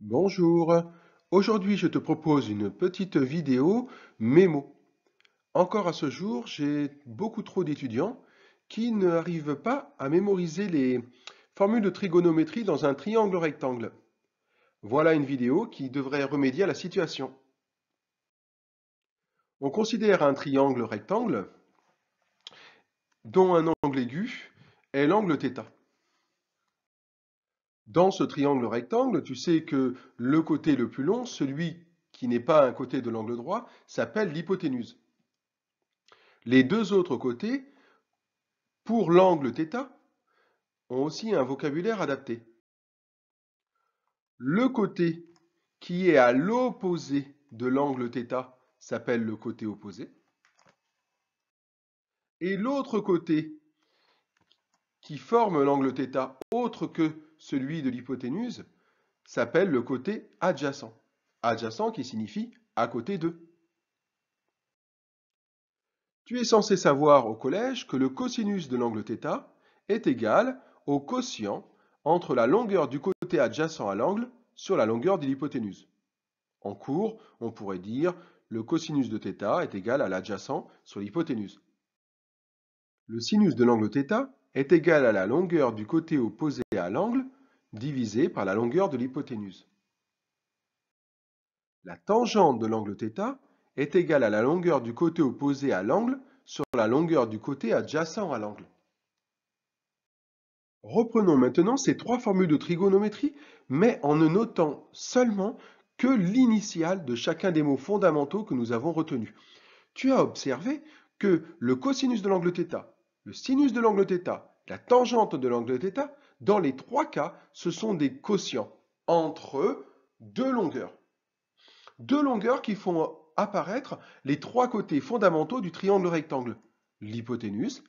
Bonjour, aujourd'hui je te propose une petite vidéo mémo. Encore à ce jour, j'ai beaucoup trop d'étudiants qui n'arrivent pas à mémoriser les formules de trigonométrie dans un triangle rectangle. Voilà une vidéo qui devrait remédier à la situation. On considère un triangle rectangle dont un angle aigu est l'angle θ. Dans ce triangle rectangle, tu sais que le côté le plus long, celui qui n'est pas un côté de l'angle droit, s'appelle l'hypoténuse. Les deux autres côtés, pour l'angle θ, ont aussi un vocabulaire adapté. Le côté qui est à l'opposé de l'angle θ s'appelle le côté opposé. Et l'autre côté qui forme l'angle θ autre que celui de l'hypoténuse s'appelle le côté adjacent. Adjacent qui signifie à côté de. Tu es censé savoir au collège que le cosinus de l'angle θ est égal au quotient entre la longueur du côté adjacent à l'angle sur la longueur de l'hypoténuse. En cours, on pourrait dire le cosinus de θ est égal à l'adjacent sur l'hypoténuse. Le sinus de l'angle θ est égal à la longueur du côté opposé à l'angle divisé par la longueur de l'hypoténuse. La tangente de l'angle θ est égale à la longueur du côté opposé à l'angle sur la longueur du côté adjacent à l'angle. Reprenons maintenant ces trois formules de trigonométrie, mais en ne notant seulement que l'initiale de chacun des mots fondamentaux que nous avons retenus. Tu as observé que le cosinus de l'angle θ, le sinus de l'angle θ, la tangente de l'angle θ, dans les trois cas, ce sont des quotients entre deux longueurs. Deux longueurs qui font apparaître les trois côtés fondamentaux du triangle rectangle. L'hypoténuse,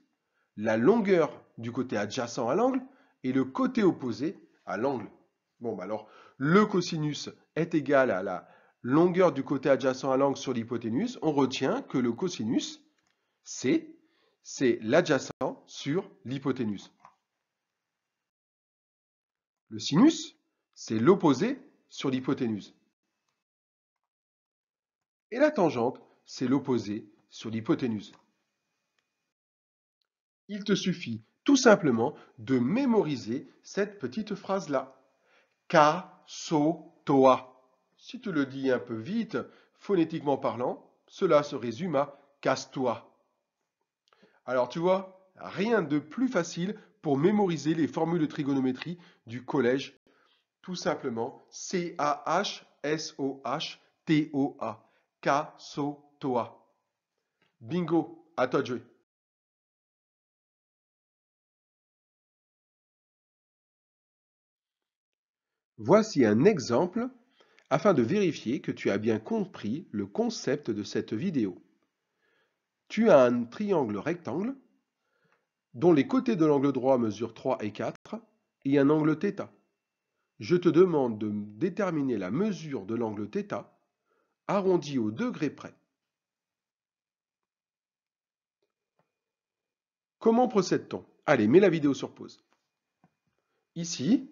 la longueur du côté adjacent à l'angle et le côté opposé à l'angle. Bon, alors, le cosinus est égal à la longueur du côté adjacent à l'angle sur l'hypoténuse. On retient que le cosinus, c'est l'adjacent sur l'hypoténuse. Le sinus, c'est l'opposé sur l'hypoténuse. Et la tangente, c'est l'opposé sur l'hypoténuse. Il te suffit tout simplement de mémoriser cette petite phrase-là. Ka-so-toa. Si tu le dis un peu vite, phonétiquement parlant, cela se résume à casse-toi. Alors tu vois, rien de plus facile pour mémoriser les formules de trigonométrie du collège. Tout simplement, C-A-H-S-O-H-T-O-A. Ka-so-toa. Bingo, à toi de jouer. Voici un exemple afin de vérifier que tu as bien compris le concept de cette vidéo. Tu as un triangle rectangle dont les côtés de l'angle droit mesurent 3 et 4 et un angle θ. Je te demande de déterminer la mesure de l'angle θ arrondi au degré près. Comment procède-t-on? Allez, mets la vidéo sur pause. Ici,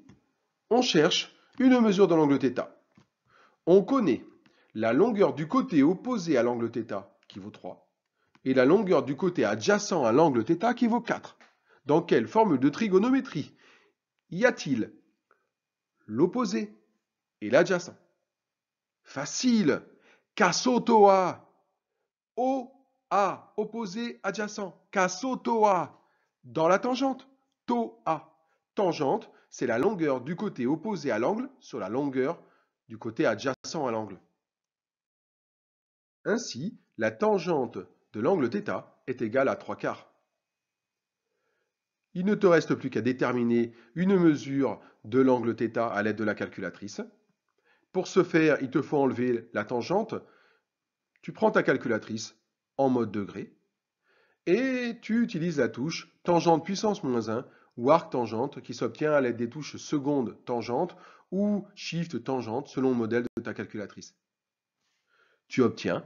on cherche une mesure de l'angle θ. On connaît la longueur du côté opposé à l'angle θ qui vaut 3 et la longueur du côté adjacent à l'angle θ qui vaut 4. Dans quelle formule de trigonométrie y a-t-il l'opposé et l'adjacent? Facile. Kasotoa. O-A, opposé, adjacent. Kasotoa. Dans la tangente. To-A. Tangente, c'est la longueur du côté opposé à l'angle sur la longueur du côté adjacent à l'angle. Ainsi, la tangente de l'angle θ est égale à 3/4. Il ne te reste plus qu'à déterminer une mesure de l'angle θ à l'aide de la calculatrice. Pour ce faire, il te faut enlever la tangente. Tu prends ta calculatrice en mode degré et tu utilises la touche tangente puissance moins 1 ou arc tangente qui s'obtient à l'aide des touches seconde tangente ou shift tangente selon le modèle de ta calculatrice. Tu obtiens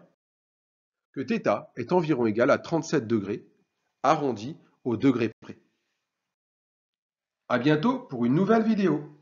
que θ est environ égal à 37 degrés arrondi au degré près. À bientôt pour une nouvelle vidéo.